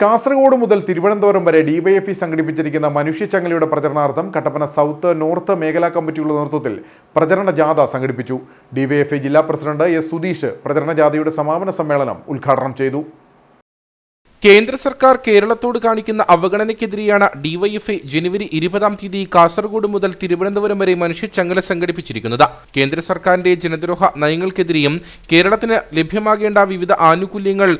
കാസർഗോഡ് മുതൽ തിരുവനന്തപുരം വരെ ഡിവൈഎഫ്ഐ സംഘടിപ്പിച്ചിരിക്കുന്ന മനുഷ്യച്ചങ്ങലയുടെ പ്രചരണാർത്ഥം കട്ടപ്പന സൗത്ത് നോർത്ത് മേഖലാ കമ്മിറ്റിയുടെ നേതൃത്വത്തിൽ പ്രചരണ ജാഥ സംഘടിപ്പിച്ചു. ഡിവൈഎഫ്ഐ ജില്ലാ പ്രസിഡന്റ് എസ് സുധീഷ് പ്രചരണ ജാഥയുടെ സമാപന സമ്മേളനം ഉദ്ഘാടനം ചെയ്തു. കേന്ദ്ര സർക്കാർ കേരളത്തോട് കാണിക്കുന്ന അവഗണനയ്ക്കെതിരെയാണ് ഡിവൈഎഫ്ഐ ജനുവരി 20-ാം തീയതി കാസർഗോഡ് മുതൽ തിരുവനന്തപുരം വരെ മനുഷ്യച്ചങ്ങല സംഘടിപ്പിച്ചിരിക്കുന്നത്. കേന്ദ്ര സർക്കാരിന്റെ ജനദ്രോഹ നയങ്ങൾക്കെതിരെയും കേരളത്തിന് ലഭ്യമാകേണ്ട വിവിധ ആനുകൂല്യങ്ങൾ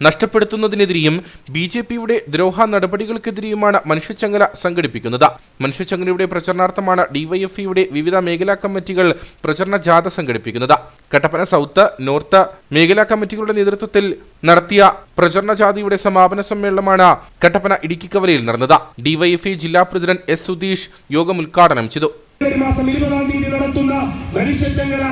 നഷ്ടപ്പെടുത്തുന്നതിനെതിരെയും ബിജെപിയുടെ ദ്രോഹ നടപടികൾക്കെതിരെയുമാണ് മനുഷ്യച്ചങ്ങല സംഘടിപ്പിക്കുന്നത്. മനുഷ്യച്ചങ്ങലയുടെ പ്രചരണാർത്ഥമാണ് ഡിവൈഎഫ്ഐയുടെ വിവിധ മേഖലാ കമ്മിറ്റികൾ പ്രചരണ ജാഥ സംഘടിപ്പിക്കുന്നത്. കട്ടപ്പന സൗത്ത് നോർത്ത് മേഖലാ കമ്മിറ്റികളുടെ നേതൃത്വത്തിൽ നടത്തിയ പ്രചരണ ജാഥയുടെ സമാപന സമ്മേളനമാണ് കട്ടപ്പന ഇടുക്കിക്കവലയിൽ നടന്നത്. ഡിവൈഎഫ്ഐ ജില്ലാ പ്രസിഡന്റ് എസ് സുധീഷ് യോഗം ഉദ്ഘാടനം ചെയ്തു. മാസം 20-ാം തീയതി നടത്തുന്ന മനുഷ്യച്ചങ്ങല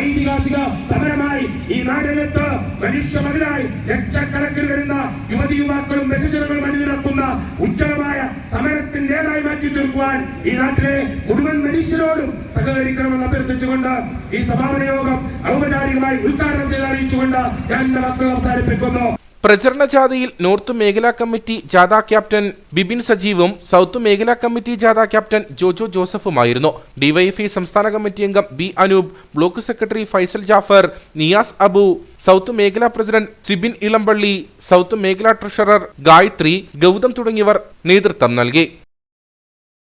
ഐതിഹാസിക സമരമായി ഈ നാടിനകത്ത് മനുഷ്യമതിനായി ലക്ഷക്കണക്കിന് വരുന്ന യുവതി യുവാക്കളും രക്തജനങ്ങളും അണിനിരക്കുന്ന ഉജ്ജ്വലമായ സമരത്തിന്റെ നേതായി മാറ്റി തീർക്കുവാൻ ഈ നാട്ടിലെ മുഴുവൻ മനുഷ്യരോടും സഹകരിക്കണമെന്ന് അഭ്യർത്ഥിച്ചുകൊണ്ട് ഈ സമാപന യോഗം ഔപചാരികമായി ഉദ്ഘാടനം ചെയ്ത് അറിയിച്ചുകൊണ്ട് ഞാൻ എന്റെ വാക്കുകൾ അവസാനിപ്പിക്കുന്നു. പ്രചരണ ജാഥയിൽ നോർത്ത് മേഖലാ കമ്മിറ്റി ജാഥ ക്യാപ്റ്റൻ ബിബിൻ സജീവും സൗത്ത് മേഖലാ കമ്മിറ്റി ജാഥ ക്യാപ്റ്റൻ ജോജോ ജോസഫുമായിരുന്നു. ഡിവൈഎഫ്ഐ സംസ്ഥാന കമ്മിറ്റി അംഗം B Anoop, block secretary Faisal Jafar, Niyas Abu, south മേഖലാ പ്രസിഡന്റ് സിബിൻ ഇളമ്പള്ളി, സൗത്ത് മേഖലാ ട്രഷറർ ഗായത്രി, ഗൗതം തുടങ്ങിയവർ നേതൃത്വം നൽകി.